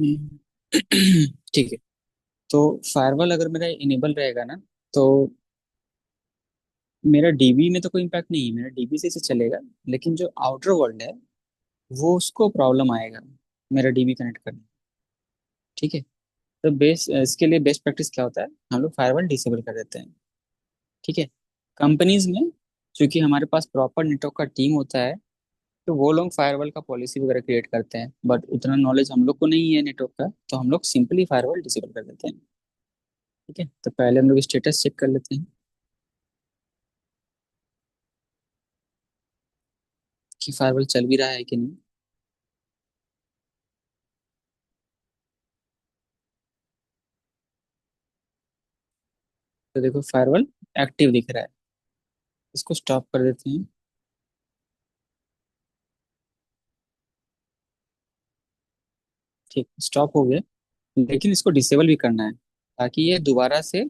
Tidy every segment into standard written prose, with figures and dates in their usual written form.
हम्म, ठीक है। तो फायरवॉल अगर मेरा इनेबल रहेगा ना, तो मेरा डीबी में तो कोई इम्पैक्ट नहीं है, मेरा डीबी से चलेगा। लेकिन जो आउटर वर्ल्ड है वो उसको प्रॉब्लम आएगा मेरा डीबी कनेक्ट करने। ठीक है। तो इसके लिए बेस्ट प्रैक्टिस क्या होता है, हम लोग फायरवॉल डिसेबल कर देते हैं। ठीक है। कंपनीज में चूंकि हमारे पास प्रॉपर नेटवर्क का टीम होता है, तो वो लोग फायरवॉल का पॉलिसी वगैरह क्रिएट करते हैं, बट उतना नॉलेज हम लोग को नहीं है नेटवर्क का, तो हम लोग सिंपली फायरवॉल डिसेबल कर देते हैं। ठीक है। तो पहले हम लोग स्टेटस चेक कर लेते हैं कि फायरवॉल चल भी रहा है कि नहीं। तो देखो फायरवॉल एक्टिव दिख रहा है, इसको स्टॉप कर देते हैं। ठीक, स्टॉप हो गया। लेकिन इसको डिसेबल भी करना है ताकि ये दोबारा से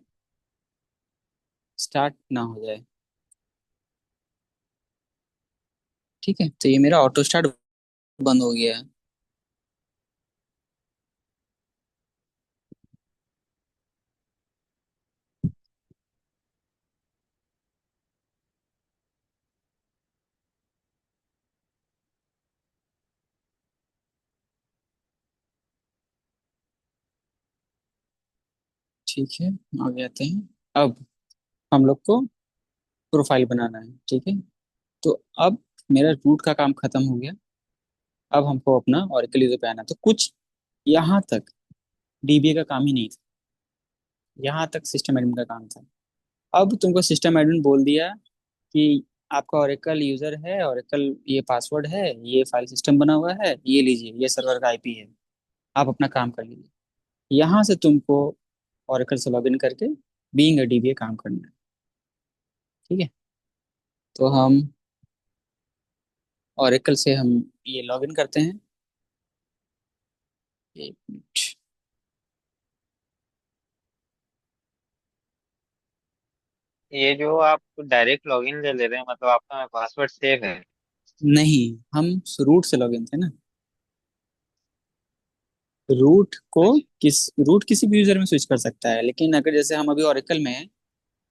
स्टार्ट ना हो जाए। ठीक है। तो ये मेरा ऑटो स्टार्ट बंद हो गया है। ठीक है, आगे आते हैं। अब हम लोग को प्रोफाइल बनाना है। ठीक है। तो अब मेरा रूट का काम खत्म हो गया। अब हमको अपना ओरेकल यूजर पे आना है। तो कुछ यहाँ तक डीबीए का काम ही नहीं था, यहाँ तक सिस्टम एडमिन का काम था। अब तुमको सिस्टम एडमिन बोल दिया कि आपका ओरेकल यूजर है, ओरेकल ये पासवर्ड है, ये फाइल सिस्टम बना हुआ है, ये लीजिए, ये सर्वर का आईपी है, आप अपना काम कर लीजिए। यहाँ से तुमको ओरेकल से लॉगिन करके बीइंग अ डीबीए काम करना है। ठीक है। तो हम ओरेकल से हम ये लॉगिन करते हैं। एक मिनट। ये जो आप डायरेक्ट लॉगिन ले ले रहे हैं, मतलब आपका पासवर्ड सेव है? नहीं, हम रूट से लॉगिन थे ना। रूट को अच्छा। रूट किसी भी यूजर में स्विच कर सकता है, लेकिन अगर जैसे हम अभी ओरेकल में हैं,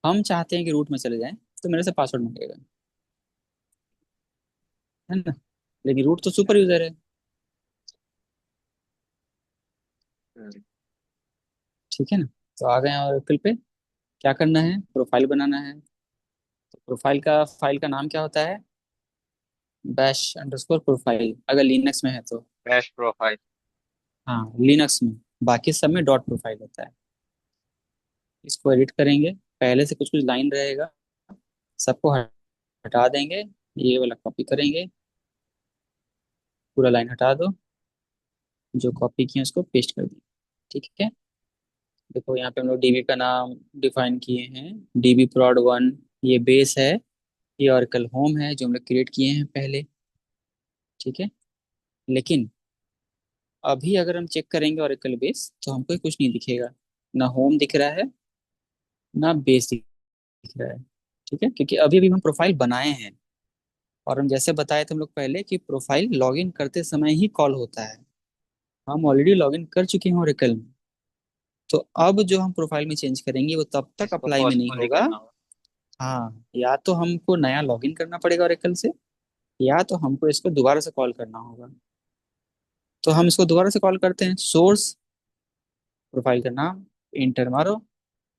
हम चाहते हैं कि रूट में चले जाएं, तो मेरे से पासवर्ड मांगेगा, है ना। लेकिन रूट तो सुपर यूजर है। हम्म। ठीक है ना। तो आ गए हैं ओरेकल पे। क्या करना है, प्रोफाइल बनाना है। तो फाइल का नाम क्या होता है, बैश अंडरस्कोर प्रोफाइल, अगर लिनक्स में है तो। Bash profile. हाँ, लिनक्स में। बाकी सब में डॉट प्रोफाइल होता है। इसको एडिट करेंगे, पहले से कुछ कुछ लाइन रहेगा, सबको हटा देंगे। ये वाला कॉपी करेंगे, पूरा लाइन हटा दो, जो कॉपी किए उसको पेस्ट कर दिए। ठीक है। देखो यहाँ पे हम लोग डीबी का नाम डिफाइन किए हैं, डीबी prod 1, ये बेस है। ये ऑरेकल होम है जो हम लोग क्रिएट किए हैं पहले। ठीक है। लेकिन अभी अगर हम चेक करेंगे ऑरेकल बेस, तो हमको कुछ नहीं दिखेगा, ना होम दिख रहा है, ना बेस दिख रहा है। ठीक है, क्योंकि अभी अभी हम प्रोफाइल बनाए हैं। और हम जैसे बताए थे हम लोग पहले कि प्रोफाइल लॉगिन करते समय ही कॉल होता है। हम ऑलरेडी लॉगिन कर चुके हैं ओरेकल में। तो अब जो हम प्रोफाइल में चेंज करेंगे वो तब तक इसको अप्लाई में नहीं पोस्टपोन ही होगा। करना होगा। हाँ, या तो हमको नया लॉगिन करना पड़ेगा ओरेकल से, या तो हमको इसको दोबारा से कॉल करना होगा। तो हम इसको दोबारा से कॉल करते हैं। सोर्स, प्रोफाइल का नाम, इंटर मारो।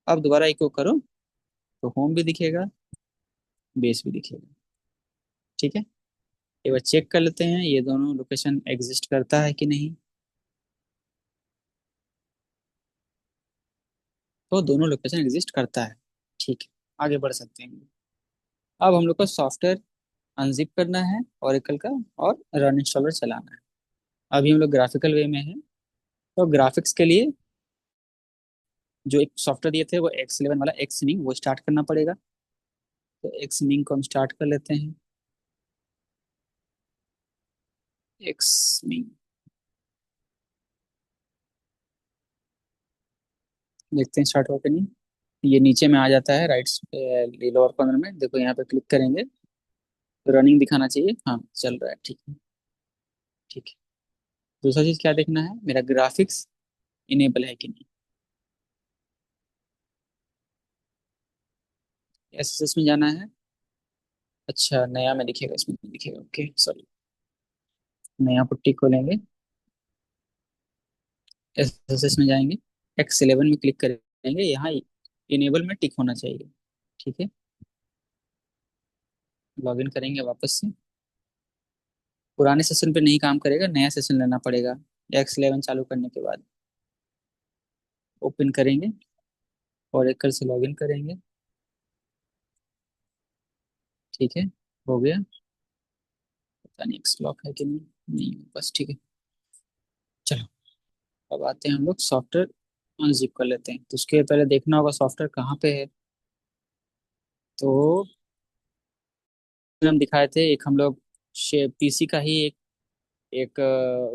अब दोबारा इको करो, तो होम भी दिखेगा, बेस भी दिखेगा। ठीक है। एक बार चेक कर लेते हैं ये दोनों लोकेशन एग्जिस्ट करता है कि नहीं। तो दोनों लोकेशन एग्जिस्ट करता है। ठीक है, आगे बढ़ सकते हैं। अब हम लोग को सॉफ्टवेयर अनजिप करना है ओरेकल का, और रन इंस्टॉलर चलाना है। अभी हम लोग ग्राफिकल वे में हैं, तो ग्राफिक्स के लिए जो एक सॉफ्टवेयर दिए थे वो X11 वाला एक्समिंग, वो स्टार्ट करना पड़ेगा। तो एक्समिंग को हम स्टार्ट कर लेते हैं। एक्समिंग, देखते हैं स्टार्ट हुआ कि नहीं। ये नीचे में आ जाता है राइट लोअर कॉर्नर में, देखो यहाँ पे क्लिक करेंगे तो रनिंग दिखाना चाहिए। हाँ, चल रहा है। ठीक है। ठीक है। दूसरा चीज क्या देखना है, मेरा ग्राफिक्स इनेबल है कि नहीं। एसएसएस में जाना है। अच्छा, नया में दिखेगा, इसमें नहीं दिखेगा, ओके सॉरी। नया पुट्टी खोलेंगे, एसएसएस में जाएंगे, X11 में क्लिक करेंगे, यहाँ इनेबल में टिक होना चाहिए। ठीक है, लॉगिन करेंगे वापस से। पुराने सेशन पे नहीं काम करेगा, नया सेशन लेना पड़ेगा X11 चालू करने के बाद। ओपन करेंगे और एक से लॉगिन करेंगे। ठीक है, हो गया। पता नहीं एक्स लॉक है कि नहीं, नहीं बस ठीक है। चलो, अब आते हैं हम लोग सॉफ्टवेयर अनजिप कर लेते हैं। तो उसके पहले देखना होगा सॉफ्टवेयर कहाँ पे है। तो हम दिखाए थे, एक हम लोग पीसी का ही एक एक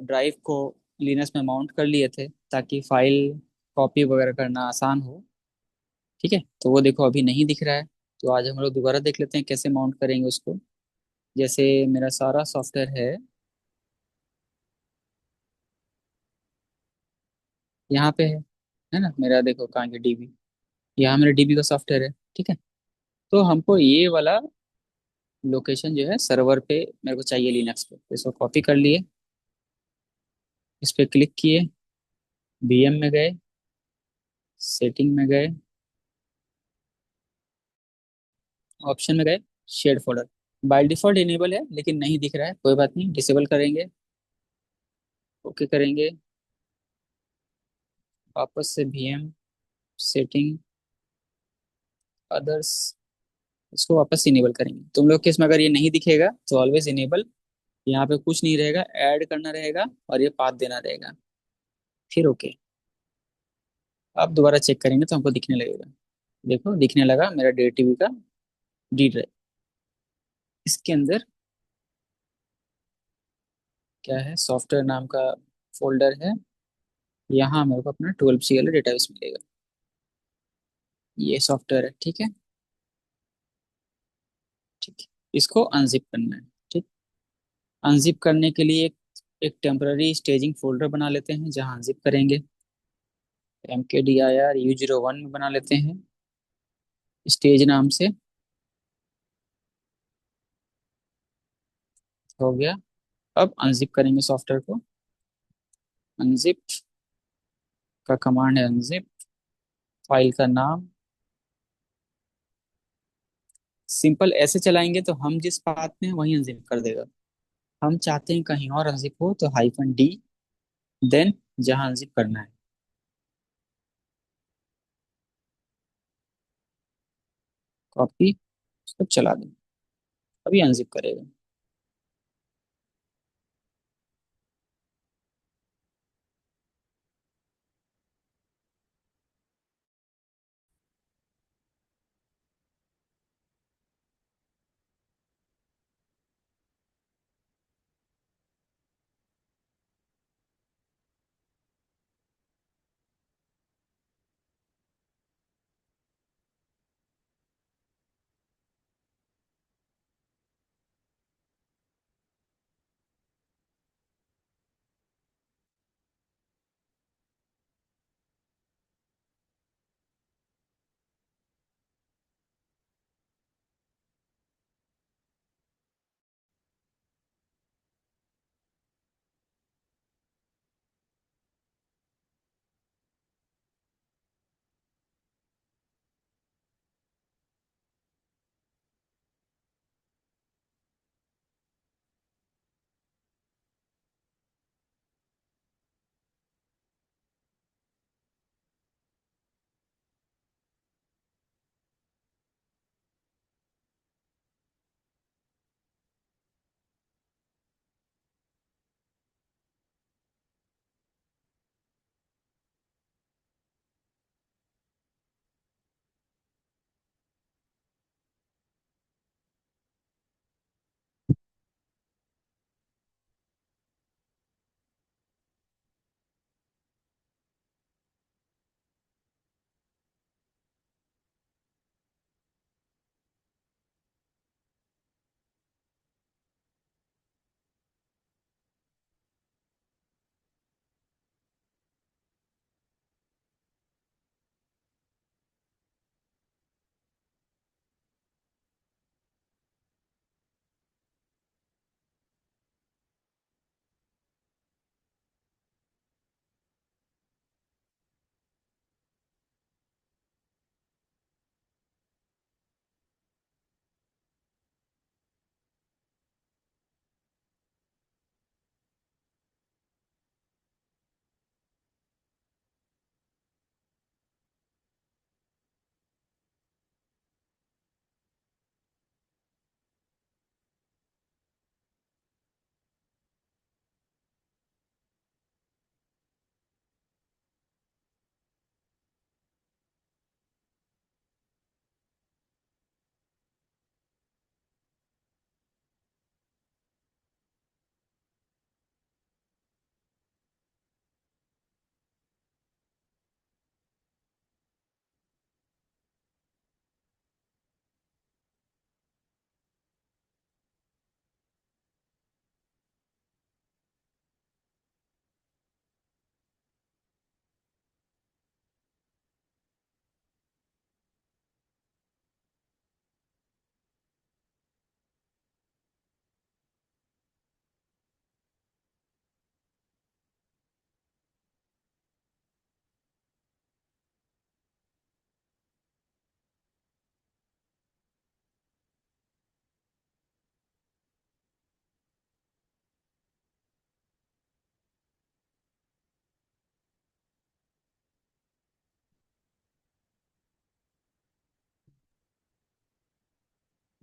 ड्राइव को लिनक्स में माउंट कर लिए थे, ताकि फाइल कॉपी वगैरह करना आसान हो। ठीक है, तो वो देखो अभी नहीं दिख रहा है। तो आज हम लोग दोबारा देख लेते हैं कैसे माउंट करेंगे उसको। जैसे मेरा सारा सॉफ्टवेयर यहाँ पे है ना, मेरा देखो कहाँ की डीबी, यहाँ मेरे डीबी का सॉफ्टवेयर है। ठीक है, तो हमको ये वाला लोकेशन जो है सर्वर पे मेरे को चाहिए लिनक्स पे, तो इसको कॉपी कर लिए, इस पे क्लिक किए, वीएम में गए, सेटिंग में गए, ऑप्शन में गए, share folder. By default enable है लेकिन नहीं दिख रहा है, कोई बात नहीं, डिसेबल करेंगे, ओके करेंगे, वापस से वीएम, सेटिंग, अदर्स, इसको वापस इनेबल करेंगे। तुम लोग के इसमें अगर ये नहीं दिखेगा तो ऑलवेज इनेबल, यहाँ पे कुछ नहीं रहेगा, ऐड करना रहेगा और ये पाथ देना रहेगा, फिर ओके। अब दोबारा चेक करेंगे तो हमको दिखने लगेगा। देखो दिखने लगा मेरा डेढ़ टीबी का डी ड्राइव। इसके अंदर क्या है, सॉफ्टवेयर नाम का फोल्डर है, यहाँ मेरे को अपना 12C वाला डेटाबेस मिलेगा, ये सॉफ्टवेयर है। ठीक है, ठीक है, इसको अनजिप करना है। ठीक, अनजिप करने के लिए एक टेम्पररी स्टेजिंग फोल्डर बना लेते हैं जहाँ अनजिप करेंगे। MKDIR U01 में बना लेते हैं, स्टेज नाम से। हो गया। अब अनजिप करेंगे सॉफ्टवेयर को। अनजिप का कमांड है अनजिप, फाइल का नाम सिंपल ऐसे चलाएंगे तो हम जिस पाथ में हैं वहीं अनजिप कर देगा। हम चाहते हैं कहीं और अनजिप हो तो -D, देन जहाँ अनजिप करना है, कॉपी, उसको चला दें, अभी अनजिप करेगा।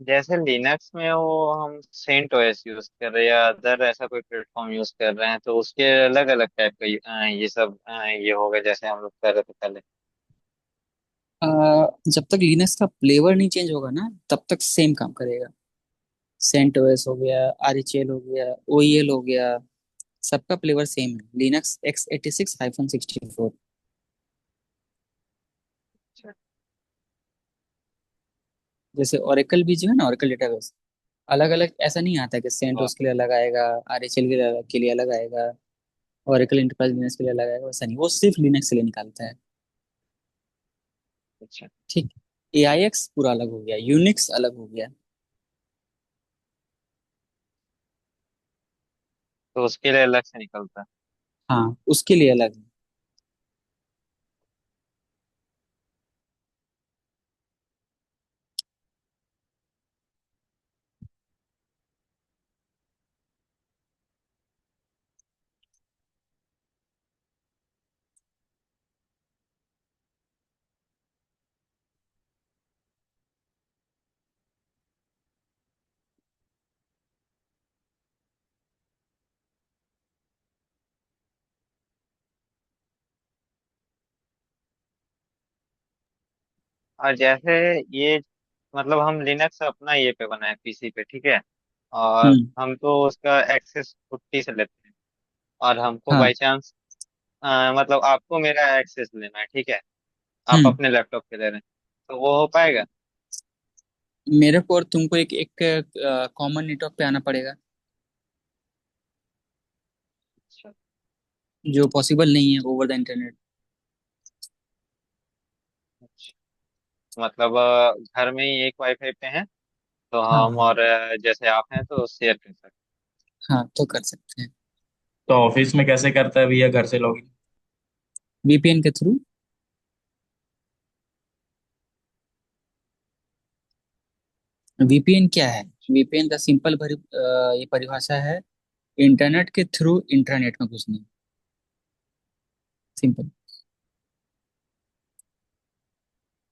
जैसे लिनक्स में वो हम सेंट ओएस यूज कर रहे हैं या अदर ऐसा कोई प्लेटफॉर्म यूज कर रहे हैं, तो उसके अलग अलग टाइप का ये सब ये होगा जैसे हम लोग कर रहे थे पहले। अ, जब तक लिनक्स का फ्लेवर नहीं चेंज होगा ना तब तक सेम काम करेगा। सेंट ओएस हो गया, आरएचएल हो गया, ओईएल हो गया, सबका फ्लेवर सेम है, लिनक्स x86-64। अच्छा। जैसे ओरेकल भी जो है ना, ओरेकल डेटाबेस, अलग अलग ऐसा नहीं आता कि सेंट और उसके लिए अलग आएगा, आरएचएल के लिए अलग आएगा, ओरेकल एंटरप्राइज लिनक्स के लिए अलग आएगा, वैसा नहीं, वो सिर्फ लिनक्स के लिए निकालता है। अच्छा, ठीक। एआईएक्स पूरा अलग हो गया, यूनिक्स अलग हो गया। तो उसके लिए अलग से निकलता है। हाँ, उसके लिए अलग है। और जैसे ये मतलब हम लिनक्स अपना ये पे बनाए पीसी पे, ठीक है, और हम्म। हम तो उसका एक्सेस छुट्टी से लेते हैं, और हमको हाँ। बाई चांस मतलब आपको मेरा एक्सेस लेना है, ठीक है, आप हम्म। अपने लैपटॉप पे ले रहे हैं, तो वो हो पाएगा? मेरे को और तुमको एक एक कॉमन नेटवर्क पे आना पड़ेगा, अच्छा। जो पॉसिबल नहीं है ओवर द इंटरनेट। अच्छा। मतलब घर में ही एक वाईफाई पे हैं, तो हाँ हम हाँ। और जैसे आप हैं तो शेयर कर सकते हाँ, तो कर सकते हैं। तो ऑफिस में कैसे करता है भैया घर से लॉगिन? वीपीएन के थ्रू। वीपीएन क्या है? वीपीएन का सिंपल ये परिभाषा है, इंटरनेट के थ्रू इंटरनेट में घुसना। सिंपल।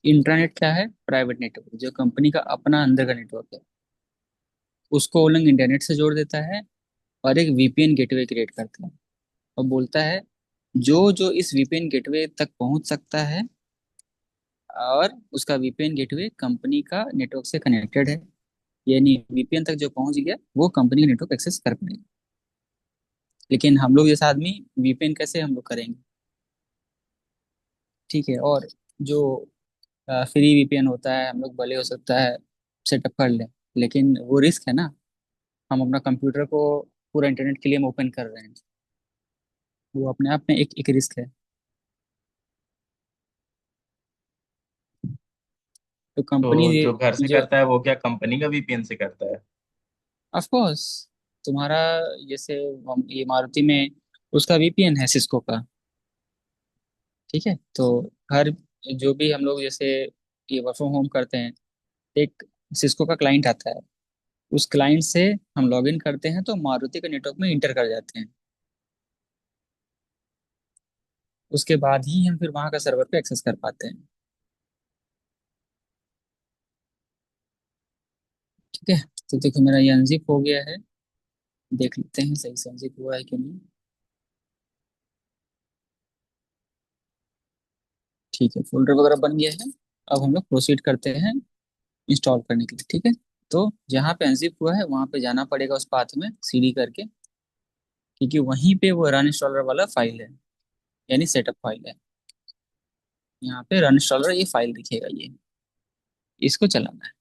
इंटरनेट क्या है? प्राइवेट नेटवर्क, जो कंपनी का अपना अंदर का नेटवर्क है, उसको वो लोग इंटरनेट से जोड़ देता है और एक वीपीएन गेटवे क्रिएट करता है, और बोलता है जो जो इस वीपीएन गेटवे तक पहुंच सकता है, और उसका वीपीएन गेटवे कंपनी का नेटवर्क से कनेक्टेड है, यानी वीपीएन तक जो पहुंच गया वो कंपनी का नेटवर्क एक्सेस कर पाएगा। लेकिन हम लोग जैसे आदमी वीपीएन कैसे हम लोग करेंगे? ठीक है। और जो फ्री वीपीएन होता है, हम लोग भले हो सकता है सेटअप कर लें, लेकिन वो रिस्क है ना। हम अपना कंप्यूटर को पूरा इंटरनेट के लिए हम ओपन कर रहे हैं, वो अपने आप में एक एक रिस्क है। तो कंपनी, तो जो घर से जो, करता है वो क्या कंपनी का वीपीएन से करता है? ऑफ कोर्स, तुम्हारा, जैसे ये मारुति में उसका वीपीएन है सिस्को का। ठीक है। तो हर, जो भी हम लोग जैसे ये वर्क फ्रॉम होम करते हैं, एक सिस्को का क्लाइंट आता है, उस क्लाइंट से हम लॉग इन करते हैं तो मारुति के नेटवर्क में इंटर कर जाते हैं, उसके बाद ही हम फिर वहाँ का सर्वर पे एक्सेस कर पाते हैं। ठीक है। तो देखो मेरा ये अनजिप हो गया है, देख लेते हैं सही से अनजिप हुआ है कि नहीं। ठीक है, फोल्डर वगैरह बन गया है। अब हम लोग प्रोसीड करते हैं इंस्टॉल करने के लिए। ठीक है। तो जहाँ पे अनजिप हुआ है वहाँ पे जाना पड़ेगा उस पाथ में सीडी करके, क्योंकि वहीं पे वो रन इंस्टॉलर वाला फाइल है, यानी सेटअप फाइल है। यहाँ पे रन इंस्टॉलर ये फाइल दिखेगा, ये इसको चलाना है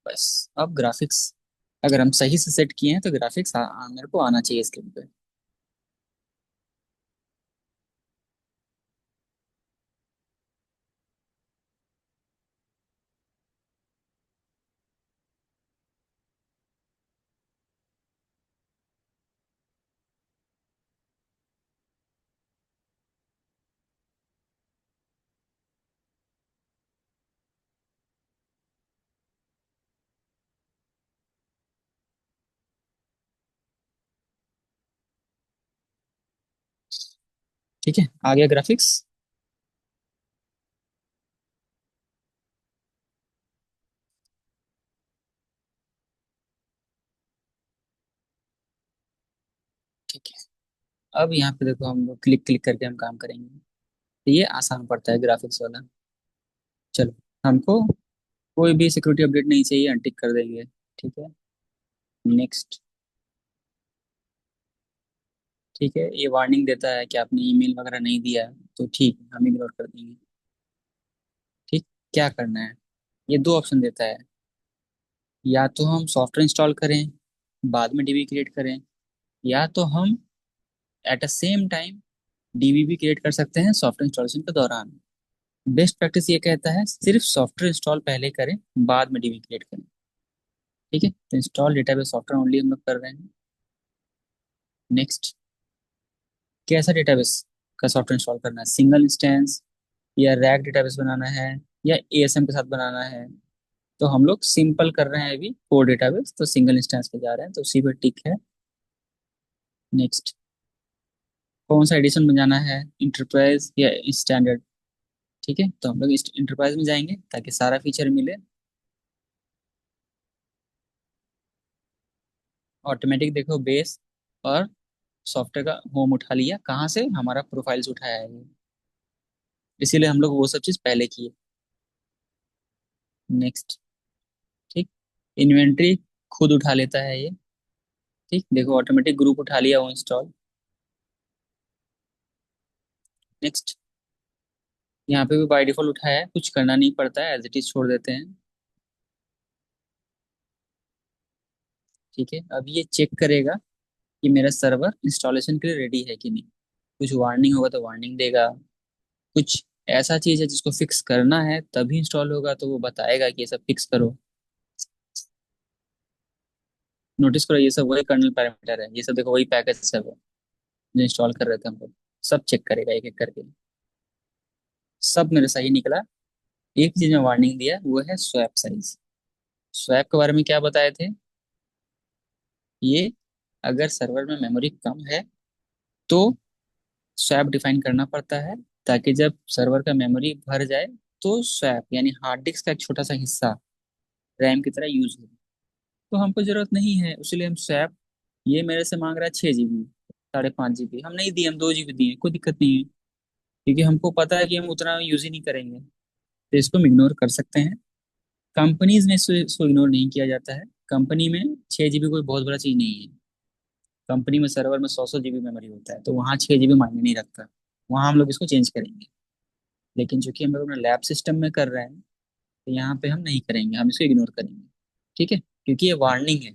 बस। अब ग्राफिक्स अगर हम सही से सेट किए हैं तो ग्राफिक्स मेरे को आना चाहिए स्क्रीन पे। ठीक है, आ गया ग्राफिक्स। ठीक है। अब यहाँ पे देखो हम लोग क्लिक क्लिक करके हम काम करेंगे, तो ये आसान पड़ता है ग्राफिक्स वाला। चलो, हमको कोई भी सिक्योरिटी अपडेट नहीं चाहिए, अनटिक कर देंगे। ठीक है, नेक्स्ट। ठीक है, ये वार्निंग देता है कि आपने ईमेल वगैरह नहीं दिया है, तो ठीक है, हम इग्नोर कर देंगे। ठीक, क्या करना है, ये दो ऑप्शन देता है। या तो हम सॉफ्टवेयर इंस्टॉल करें, बाद में डीबी क्रिएट करें, या तो हम at a same time dB भी क्रिएट कर सकते हैं सॉफ्टवेयर इंस्टॉलेशन के दौरान। बेस्ट प्रैक्टिस ये कहता है सिर्फ सॉफ्टवेयर इंस्टॉल पहले करें, बाद में डीबी क्रिएट करें। ठीक है, तो इंस्टॉल डेटाबेस सॉफ्टवेयर ओनली हम लोग कर रहे हैं। नेक्स्ट, कैसा डेटाबेस का सॉफ्टवेयर इंस्टॉल करना है, सिंगल इंस्टेंस या रैक डेटाबेस बनाना है, या एएसएम के साथ बनाना है। तो हम लोग सिंपल कर रहे हैं अभी, कोर डेटाबेस, तो सिंगल इंस्टेंस पे जा रहे हैं, तो उसी पर टिक है। नेक्स्ट, कौन सा एडिशन बनाना है, इंटरप्राइज या स्टैंडर्ड। ठीक है, तो हम लोग इंटरप्राइज में जाएंगे ताकि सारा फीचर मिले। ऑटोमेटिक देखो, बेस और सॉफ्टवेयर का होम उठा लिया, कहाँ से, हमारा प्रोफाइल से उठाया है ये, इसीलिए हम लोग वो सब चीज़ पहले किए। नेक्स्ट। ठीक, इन्वेंट्री खुद उठा लेता है ये। ठीक, देखो ऑटोमेटिक ग्रुप उठा लिया वो इंस्टॉल। नेक्स्ट, यहाँ पे भी बाय डिफॉल्ट उठाया है, कुछ करना नहीं पड़ता है, एज इट इज छोड़ देते हैं। ठीक है, अब ये चेक करेगा कि मेरा सर्वर इंस्टॉलेशन के लिए रेडी है कि नहीं। कुछ वार्निंग होगा तो वार्निंग देगा, कुछ ऐसा चीज है जिसको फिक्स करना है तभी इंस्टॉल होगा तो वो बताएगा कि ये सब फिक्स करो। नोटिस करो, ये सब वही कर्नल पैरामीटर है, ये सब देखो वही पैकेज सब है जो इंस्टॉल कर रहे थे हम लोग। सब चेक करेगा एक एक करके। सब मेरा सही निकला। एक चीज में वार्निंग दिया, वो है स्वैप साइज। स्वैप के बारे में क्या बताए थे, ये अगर सर्वर में मेमोरी कम है तो स्वैप डिफाइन करना पड़ता है, ताकि जब सर्वर का मेमोरी भर जाए तो स्वैप यानी हार्ड डिस्क का एक छोटा सा हिस्सा रैम की तरह यूज हो। तो हमको जरूरत नहीं है, इसलिए हम स्वैप, ये मेरे से मांग रहा है 6 GB, 5.5 GB, हम नहीं दिए, हम 2 GB दिए, कोई दिक्कत नहीं है, क्योंकि हमको पता है कि हम उतना यूज ही नहीं करेंगे, तो इसको हम इग्नोर कर सकते हैं। कंपनीज में इसको इग्नोर नहीं किया जाता है। कंपनी में 6 GB कोई बहुत बड़ा चीज नहीं है। कंपनी में सर्वर में 100 100 GB मेमोरी होता है, तो वहाँ 6 GB मायने नहीं रखता, वहाँ हम लोग इसको चेंज करेंगे। लेकिन चूंकि हम लोग अपना लैब सिस्टम में कर रहे हैं, तो यहाँ पे हम नहीं करेंगे, हम इसको इग्नोर करेंगे। ठीक है, क्योंकि ये वार्निंग है,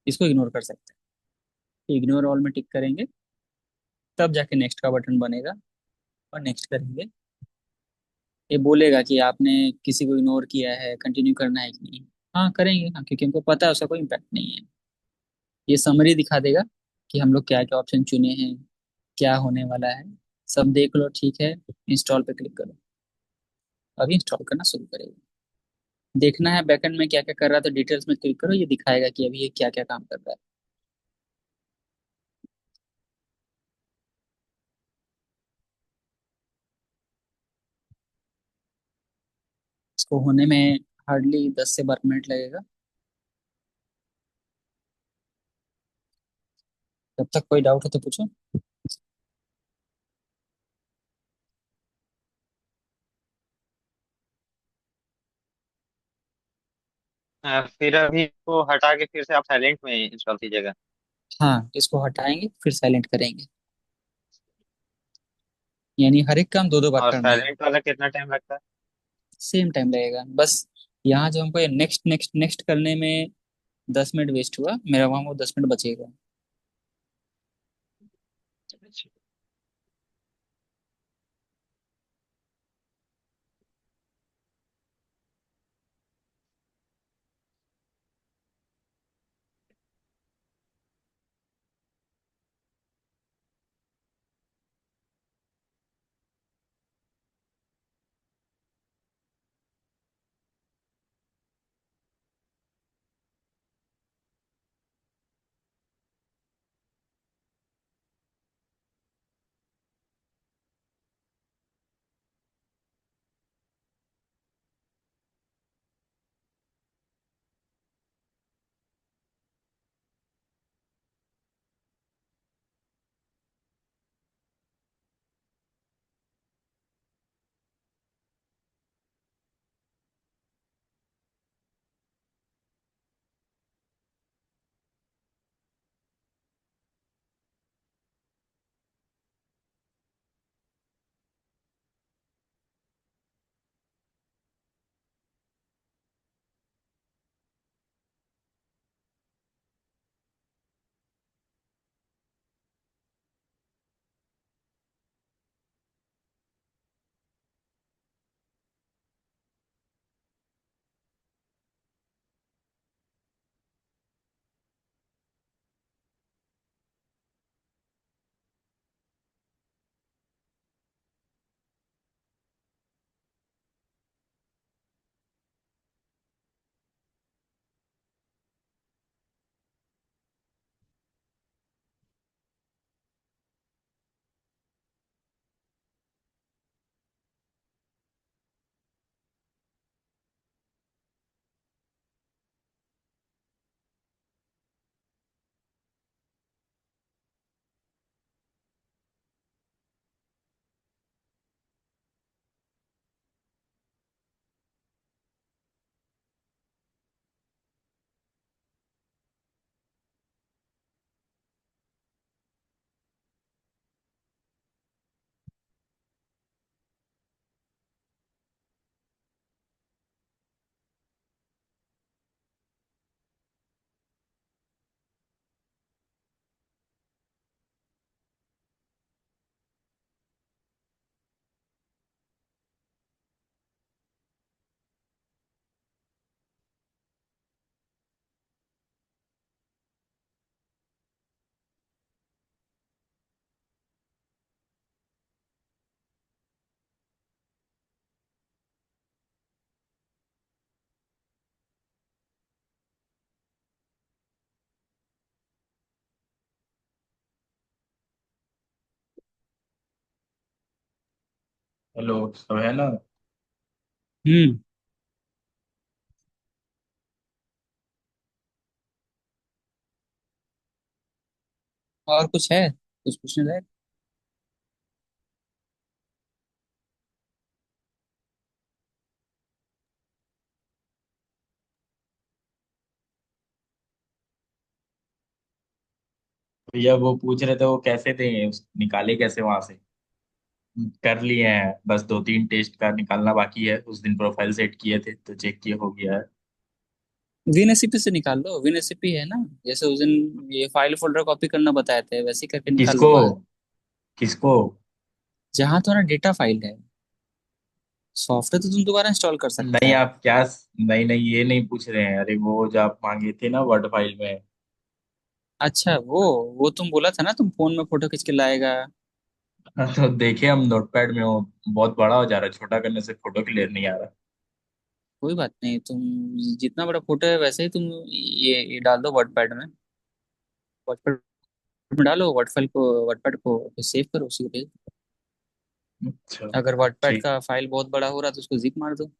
इसको इग्नोर कर सकते हैं। इग्नोर ऑल में टिक करेंगे, तब जाके नेक्स्ट का बटन बनेगा, और नेक्स्ट करेंगे। ये बोलेगा कि आपने किसी को इग्नोर किया है, कंटिन्यू करना है कि नहीं। हाँ करेंगे, हाँ, क्योंकि हमको पता है उसका कोई इम्पैक्ट नहीं है। ये समरी दिखा देगा कि हम लोग क्या क्या ऑप्शन चुने हैं, क्या होने वाला है। सब देख लो, ठीक है, इंस्टॉल पे क्लिक करो। अभी इंस्टॉल करना शुरू करेगा। देखना है बैकएंड में क्या क्या कर रहा है, तो डिटेल्स में क्लिक करो, ये दिखाएगा कि अभी ये क्या क्या काम कर रहा है। इसको होने में हार्डली 10 से 12 मिनट लगेगा। जब तक कोई डाउट हो तो पूछो। फिर अभी को हटा के फिर से आप साइलेंट में इंस्टॉल कीजिएगा। हाँ, इसको हटाएंगे फिर साइलेंट करेंगे, यानी हर एक काम दो दो बार और करना है। साइलेंट वाला कितना टाइम लगता है? सेम टाइम लगेगा बस। यहाँ जो हमको ये नेक्स्ट नेक्स्ट नेक्स्ट करने में 10 मिनट वेस्ट हुआ मेरा, वहाँ वो 10 मिनट बचेगा। हेलो, सब है ना? हम्म। और कुछ है, कुछ पूछने लायक? भैया वो पूछ रहे थे वो कैसे थे, निकाले कैसे वहां से? कर लिए हैं, बस 2-3 टेस्ट का निकालना बाकी है। उस दिन प्रोफाइल सेट किए थे तो चेक किए, हो गया है। विन से निकाल लो, विन है ना। जैसे उस दिन ये फाइल फोल्डर कॉपी करना बताए थे, वैसे ही करके निकाल लो किसको? बस। किसको? जहाँ तुम्हारा डेटा फाइल है, सॉफ्टवेयर तो तुम दोबारा इंस्टॉल कर सकता नहीं है। आप क्या? नहीं नहीं, ये नहीं पूछ रहे हैं। अरे वो जो आप मांगे थे ना वर्ड फाइल में। अच्छा, वो तुम बोला था ना, तुम फोन में फोटो खींच के लाएगा। हाँ, तो देखे हम नोटपैड में, वो बहुत बड़ा हो जा रहा है, छोटा करने से फोटो क्लियर नहीं आ रहा। कोई बात नहीं, तुम जितना बड़ा फोटो है वैसे ही तुम ये डाल दो वर्डपैड में। वर्डपैड में डालो वर्ड फाइल को, वर्डपैड को सेव करो, उसी को भेज दो। अच्छा। अगर वर्डपैड ठीक। का फाइल बहुत बड़ा हो रहा है तो उसको जिप मार दो।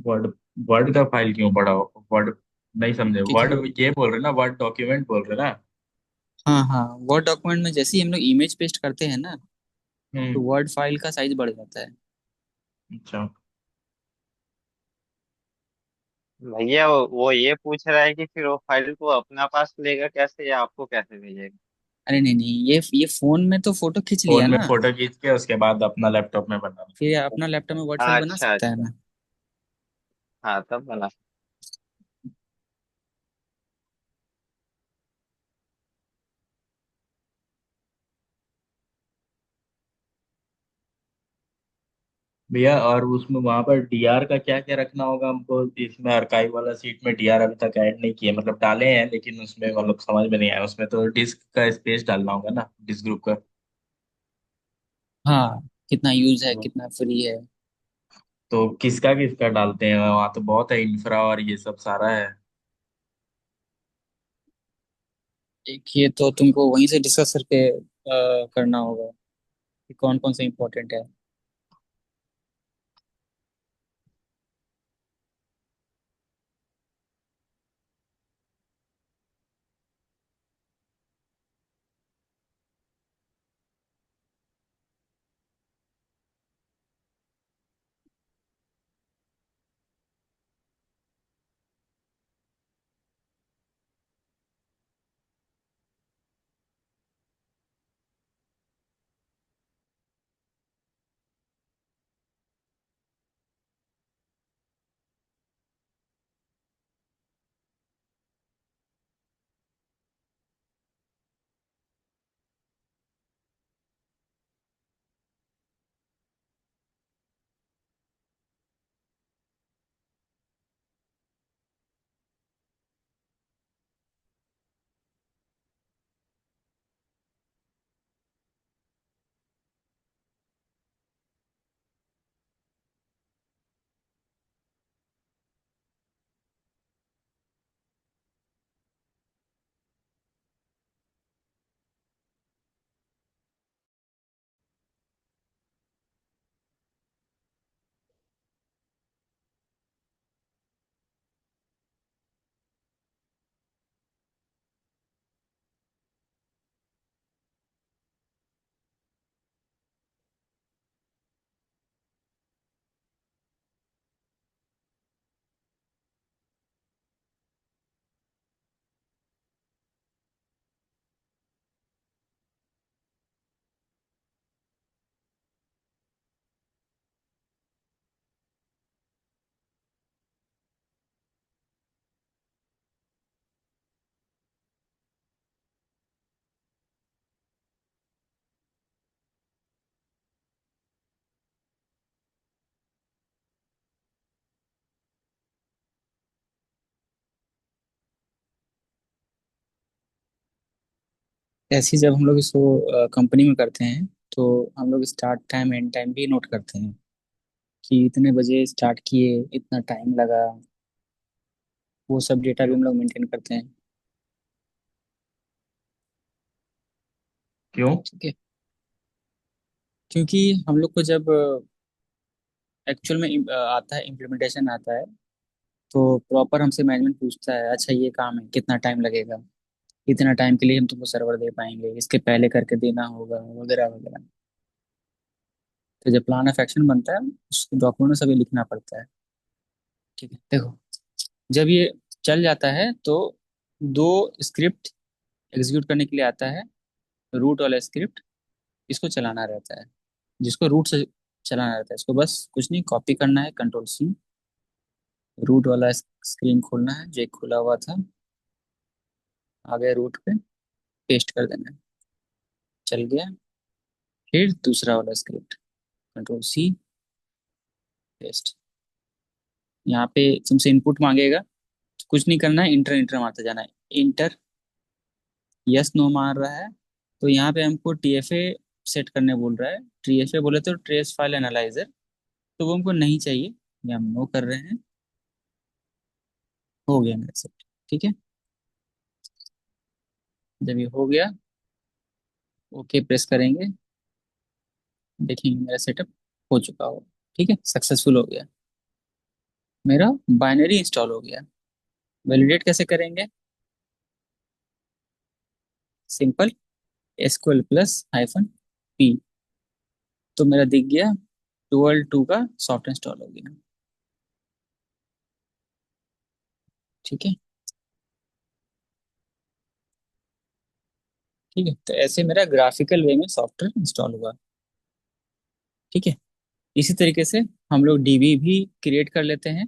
वर्ड वर्ड का फाइल क्यों बड़ा हो? वर्ड नहीं समझे। क्योंकि वर्ड ये बोल रहे ना, वर्ड डॉक्यूमेंट बोल रहे ना? हाँ हाँ, वर्ड डॉक्यूमेंट में जैसे ही हम लोग इमेज पेस्ट करते हैं ना, तो हम्म। वर्ड फाइल का साइज बढ़ जाता है। अच्छा। भैया वो ये पूछ रहा है कि फिर वो फाइल को अपना पास लेगा कैसे या आपको कैसे भेजेगा? अरे नहीं नहीं, ये फोन में तो फोटो खींच लिया फोन में ना, फोटो खींच के उसके बाद अपना लैपटॉप में बनाना। फिर अपना लैपटॉप में वर्ड फाइल बना अच्छा सकता है अच्छा। ना। हाँ तब बना। भैया और उसमें वहां पर डीआर का क्या क्या रखना होगा हमको? इसमें आर्काइव वाला सीट में डीआर अभी तक ऐड नहीं किए, मतलब डाले हैं लेकिन उसमें मतलब समझ में नहीं आया। उसमें तो डिस्क का स्पेस डालना होगा ना, डिस्क ग्रुप का। हाँ, कितना यूज है, तो कितना फ्री है। तो किसका किसका डालते हैं? वहां तो बहुत है, इंफ्रा और ये सब सारा है। एक ये तो तुमको वहीं से डिस्कस करके करना होगा कि कौन कौन से इम्पोर्टेंट है। ऐसे ही जब हम लोग इसको कंपनी में करते हैं, तो हम लोग स्टार्ट टाइम एंड टाइम भी नोट करते हैं कि इतने बजे स्टार्ट किए, इतना टाइम लगा। वो सब डेटा भी क्यों? हम लोग मेंटेन करते हैं। क्यों? ठीक है। क्योंकि हम लोग को जब एक्चुअल में आता है, इम्प्लीमेंटेशन आता है, तो प्रॉपर हमसे मैनेजमेंट पूछता है, अच्छा ये काम है, कितना टाइम लगेगा, इतना टाइम के लिए हम तुमको सर्वर दे पाएंगे, इसके पहले करके देना होगा, वगैरह वगैरह। तो जब प्लान ऑफ एक्शन बनता है, उस डॉक्यूमेंट में सभी लिखना पड़ता है। ठीक है, देखो, जब ये चल जाता है तो दो स्क्रिप्ट एग्जीक्यूट करने के लिए आता है। रूट वाला स्क्रिप्ट, इसको चलाना रहता है, जिसको रूट से चलाना रहता है, इसको बस कुछ नहीं, कॉपी करना है, कंट्रोल C, रूट वाला स्क्रीन खोलना है जो एक खुला हुआ था, आ गया रूट पे, पेस्ट कर देना है, चल गया। फिर दूसरा वाला स्क्रिप्ट, कंट्रोल C, पेस्ट। यहाँ पे तुमसे इनपुट मांगेगा, तो कुछ नहीं करना है, इंटर इंटर मारते जाना है। इंटर, यस नो मार रहा है, तो यहाँ पे हमको TFA सेट करने बोल रहा है। TFA बोले तो ट्रेस फाइल एनालाइजर, तो वो हमको नहीं चाहिए, ये हम नो कर रहे हैं। हो गया मेरा सेट। ठीक है, जब ये हो गया, ओके प्रेस करेंगे, देखेंगे मेरा सेटअप हो चुका हो। ठीक है, सक्सेसफुल हो गया, मेरा बाइनरी इंस्टॉल हो गया। वैलिडेट कैसे करेंगे? सिंपल, SQL+-P, तो मेरा दिख गया 12.2 का सॉफ्ट इंस्टॉल हो गया। ठीक है, ठीक है, तो ऐसे मेरा ग्राफिकल वे में सॉफ्टवेयर इंस्टॉल हुआ। ठीक है, इसी तरीके से हम लोग DB भी क्रिएट कर लेते हैं,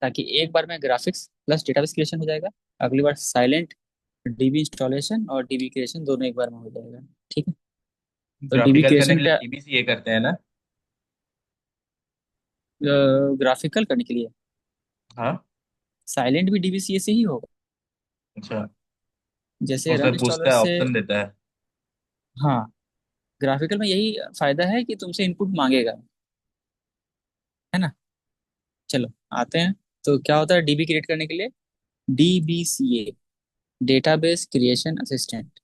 ताकि एक बार में ग्राफिक्स प्लस डेटाबेस क्रिएशन हो जाएगा, अगली बार साइलेंट DB इंस्टॉलेशन और DB क्रिएशन दोनों एक बार में हो जाएगा। ठीक है, तो DB ग्राफिकल करने क्रिएशन के लिए का, DBC ये करते हैं ना? ग्राफिकल करने के लिए हाँ। साइलेंट भी DBCA से ही होगा। अच्छा। जैसे रन उसमें इंस्टॉलर पूछता है, से, ऑप्शन देता है। हाँ, ग्राफिकल में यही फायदा है कि तुमसे इनपुट मांगेगा, है ना। चलो आते हैं, तो क्या होता है DB क्रिएट करने के लिए? DBCA, database creation assistant.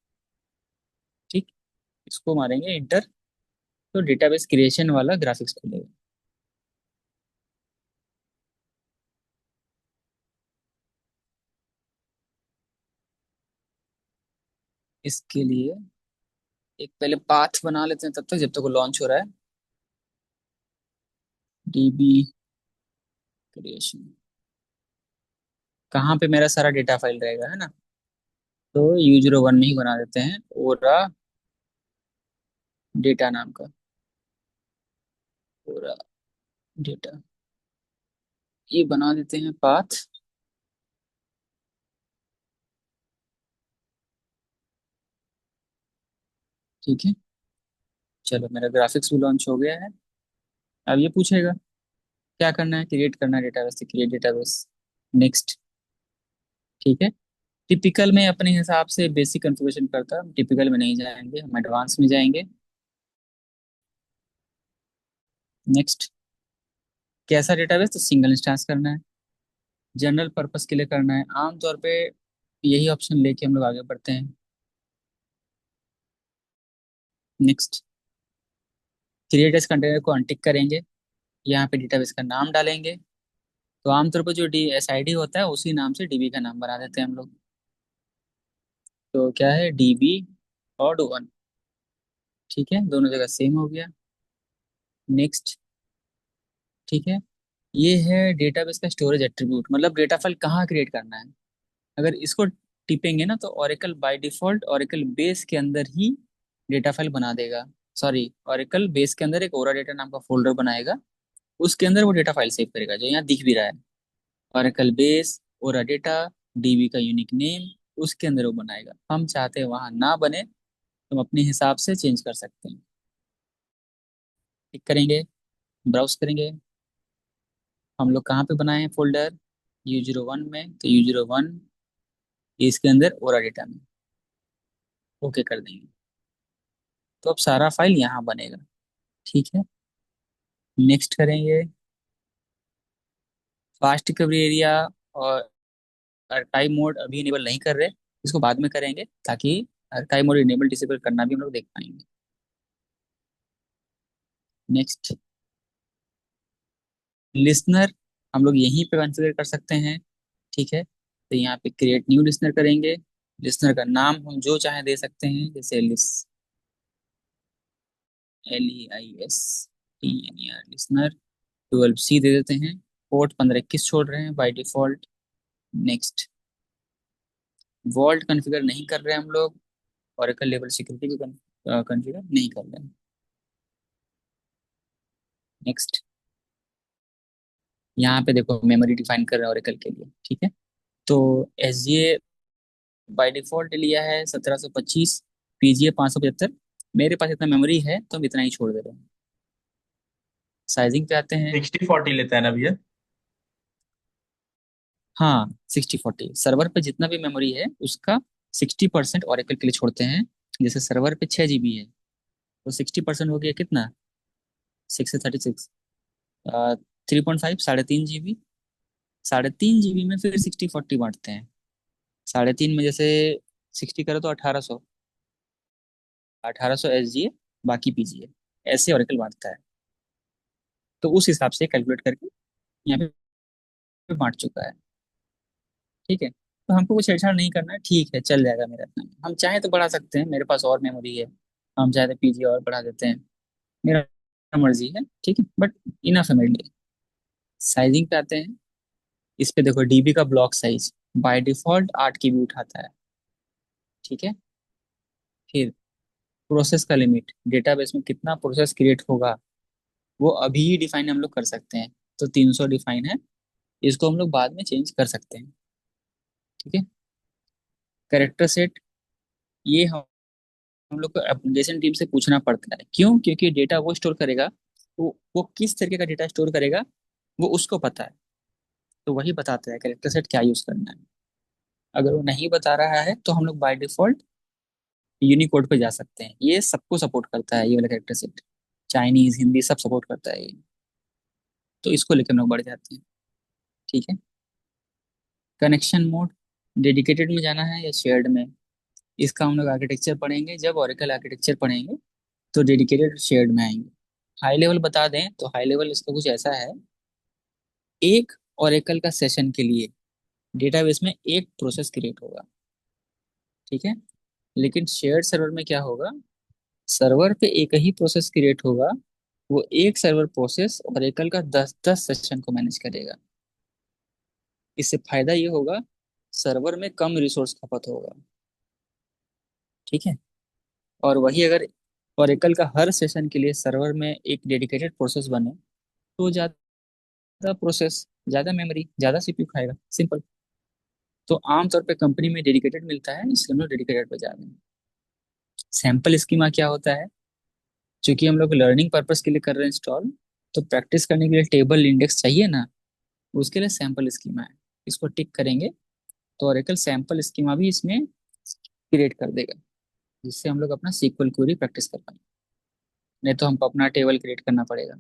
ठीक, इसको मारेंगे इंटर, तो डेटाबेस क्रिएशन वाला ग्राफिक्स खुलेगा। इसके लिए एक पहले पाथ बना लेते हैं, तब तक जब तक वो लॉन्च हो रहा है। DB क्रिएशन, कहाँ पे मेरा सारा डेटा फाइल रहेगा, है ना, तो U01 में ही बना देते हैं, ओरा डेटा नाम का, ओरा डेटा, ये बना देते हैं पाथ। ठीक है, चलो मेरा ग्राफिक्स भी लॉन्च हो गया है। अब ये पूछेगा क्या करना है, क्रिएट करना है डेटाबेस, तो क्रिएट डेटाबेस, नेक्स्ट। ठीक है, टिपिकल में अपने हिसाब से बेसिक कॉन्फ़िगरेशन करता है, टिपिकल में नहीं जाएंगे, हम एडवांस में जाएंगे। नेक्स्ट, कैसा डेटाबेस, तो सिंगल इंस्टेंस करना है, जनरल पर्पस के लिए करना है, आमतौर पे यही ऑप्शन लेके हम लोग आगे बढ़ते हैं। नेक्स्ट, क्रिएट एज कंटेनर को अनटिक करेंगे, यहाँ पे डेटाबेस का नाम डालेंगे, तो आमतौर पर जो SID होता है उसी नाम से DB का नाम बना देते हैं हम लोग। तो क्या है, DB.1। ठीक है, दोनों जगह सेम हो गया। नेक्स्ट, ठीक है, ये है डेटाबेस का स्टोरेज एट्रीब्यूट, मतलब डेटा फाइल कहाँ क्रिएट करना है। अगर इसको टिपेंगे ना, तो Oracle by default Oracle base के अंदर ही डेटा फाइल बना देगा। सॉरी, ओरेकल बेस के अंदर एक ओरा डेटा नाम का फोल्डर बनाएगा, उसके अंदर वो डेटा फाइल सेव करेगा, जो यहाँ दिख भी रहा है, ओरेकल बेस, ओरा डेटा, DB का यूनिक नेम, उसके अंदर वो बनाएगा। हम चाहते हैं वहां ना बने, तो हम अपने हिसाब से चेंज कर सकते हैं। क्लिक करेंगे, ब्राउज करेंगे, हम लोग कहाँ पे बनाए हैं फोल्डर, U01 में, तो U01 इसके अंदर ओरा डेटा में, ओके कर देंगे, तो अब सारा फाइल यहाँ बनेगा। ठीक है, नेक्स्ट करेंगे, फास्ट रिकवरी एरिया और अर्काइव मोड अभी इनेबल नहीं कर रहे, इसको बाद में करेंगे, ताकि अर्काइव मोड इनेबल डिसेबल करना भी हम लोग देख पाएंगे। नेक्स्ट, लिसनर हम लोग यहीं पे कॉन्फ़िगर कर सकते हैं। ठीक है, तो यहाँ पे क्रिएट न्यू लिसनर करेंगे। लिसनर का नाम हम जो चाहे दे सकते हैं, जैसे LEISTNER लिसनर। 12C दे देते हैं। पोर्ट 1521 छोड़ रहे हैं by default. Next, vault configure नहीं कर रहे हैं हम लोग। ओरेकल लेवल सिक्योरिटी भी कॉन्फ़िगर नहीं कर रहे हैं। नेक्स्ट, यहाँ पे देखो मेमोरी डिफाइन कर रहे हैं ओरेकल के लिए। ठीक है, तो SGA बाय डिफॉल्ट लिया है 1725, PGA 575। मेरे पास इतना मेमोरी है तो हम इतना ही छोड़ दे रहे हैं। साइजिंग पे आते हैं। 60/40 लेता है ना भैया? हाँ, 60/40 सर्वर पे जितना भी मेमोरी है उसका 60% ओरेकल के लिए छोड़ते हैं। जैसे सर्वर पे 6 GB है, तो 60% हो गया कितना, 6 से 36, 3.5, 3.5 GB। 3.5 GB में फिर 60/40 बांटते हैं। 3.5 में जैसे 60 करो तो 1800। 1800 SGA, बाकी PGA, ऐसे ओरेकल बांटता है। तो उस हिसाब से कैलकुलेट करके यहाँ पे बांट चुका है। ठीक है, तो हमको कुछ छेड़छाड़ नहीं करना है, ठीक है चल जाएगा मेरा इतना। हम चाहे तो बढ़ा सकते हैं, मेरे पास और मेमोरी है। हम चाहे तो PGA और बढ़ा देते हैं, मेरा मर्जी है। ठीक है, बट इनफ है मेरे लिए। साइजिंग पे आते हैं। इस पे देखो DB का block size by default 8 KB उठाता है। ठीक है, फिर प्रोसेस का लिमिट, डेटाबेस में कितना प्रोसेस क्रिएट होगा वो अभी ही डिफाइन हम लोग कर सकते हैं। तो 300 डिफाइन है, इसको हम लोग बाद में चेंज कर सकते हैं। ठीक है, कैरेक्टर सेट, ये हम लोग को एप्लीकेशन टीम से पूछना पड़ता है। क्यों? क्योंकि डेटा वो स्टोर करेगा, तो वो किस तरीके का डेटा स्टोर करेगा वो उसको पता है। तो वही बताता है कैरेक्टर सेट क्या यूज करना है। अगर वो नहीं बता रहा है तो हम लोग बाय डिफॉल्ट यूनिकोड पे जा सकते हैं। ये सबको सपोर्ट करता है, ये वाला कैरेक्टर सेट। चाइनीज, हिंदी सब सपोर्ट करता है ये। तो इसको लेकर हम लोग बढ़ जाते हैं। ठीक है, कनेक्शन मोड, डेडिकेटेड में जाना है या शेयर्ड में, इसका हम लोग आर्किटेक्चर पढ़ेंगे। जब ओरेकल आर्किटेक्चर पढ़ेंगे तो डेडिकेटेड शेयर्ड में आएंगे। हाई लेवल बता दें तो हाई लेवल इसका कुछ ऐसा है, एक ओरेकल का सेशन के लिए डेटाबेस में एक प्रोसेस क्रिएट होगा। ठीक है, लेकिन शेयर्ड सर्वर में क्या होगा, सर्वर पे एक ही प्रोसेस क्रिएट होगा। वो एक सर्वर प्रोसेस ओरेकल का 10-10 सेशन को मैनेज करेगा। इससे फायदा ये होगा, सर्वर में कम रिसोर्स खपत होगा। ठीक है, और वही अगर ओरेकल का हर सेशन के लिए सर्वर में एक डेडिकेटेड प्रोसेस बने तो ज़्यादा प्रोसेस, ज़्यादा मेमोरी, ज़्यादा CPU खाएगा, सिंपल। तो आमतौर पे कंपनी में डेडिकेटेड मिलता है, इसलिए हम लोग डेडिकेटेड पे जा रहे हैं। सैंपल स्कीमा क्या होता है, क्योंकि हम लोग लर्निंग पर्पस के लिए कर रहे हैं इंस्टॉल, तो प्रैक्टिस करने के लिए टेबल इंडेक्स चाहिए ना, उसके लिए सैंपल स्कीमा है। इसको टिक करेंगे तो ओरेकल सैंपल स्कीमा भी इसमें क्रिएट कर देगा, जिससे हम लोग अपना सीक्वल क्वेरी प्रैक्टिस कर पाएंगे। नहीं तो हमको अपना टेबल क्रिएट करना पड़ेगा।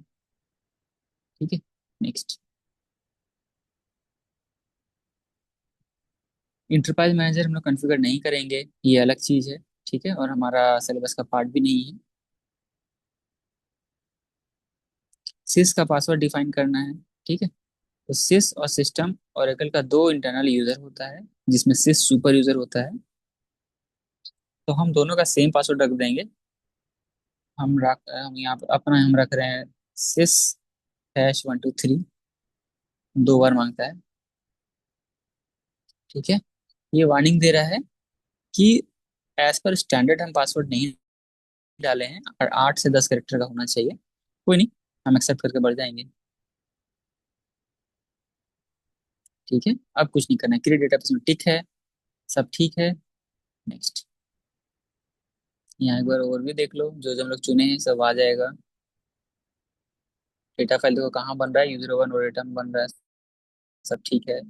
ठीक है, नेक्स्ट, इंटरप्राइज मैनेजर हम लोग कॉन्फ़िगर नहीं करेंगे, ये अलग चीज़ है। ठीक है, और हमारा सिलेबस का पार्ट भी नहीं है। सिस का पासवर्ड डिफाइन करना है। ठीक है, तो सिस और सिस्टम ओरेकल का दो इंटरनल यूजर होता है, जिसमें सिस सुपर यूजर होता है। तो हम दोनों का सेम पासवर्ड रख देंगे। हम यहाँ पर अपना हम रख रहे हैं sys#123, 2 बार मांगता है। ठीक है, ये वार्निंग दे रहा है कि एज पर स्टैंडर्ड हम पासवर्ड नहीं डाले हैं और 8 से 10 कैरेक्टर का होना चाहिए। कोई नहीं, हम एक्सेप्ट करके बढ़ जाएंगे। ठीक है, अब कुछ नहीं करना है, क्रिएट डेटाबेस में टिक है, सब ठीक है। नेक्स्ट, यहाँ एक बार और भी देख लो, जो जो हम लोग चुने हैं सब आ जाएगा। डेटा फाइल देखो कहाँ बन रहा है, यूजर वन और डेटा में बन रहा है, सब ठीक है।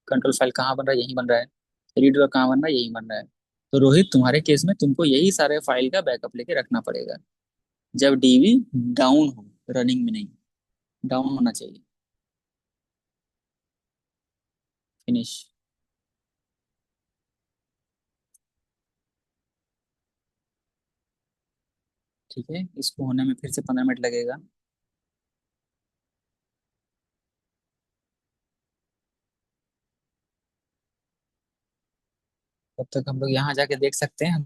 कंट्रोल फाइल कहाँ बन रहा है, यहीं बन रहा है। रीडर कहाँ बन रहा है, यहीं बन रहा है। तो रोहित, तुम्हारे केस में तुमको यही सारे फाइल का बैकअप लेके रखना पड़ेगा जब DB डाउन हो, रनिंग में नहीं, डाउन होना चाहिए। फिनिश। ठीक है, इसको होने में फिर से 15 मिनट लगेगा। तब तक हम लोग यहाँ जाके देख सकते हैं,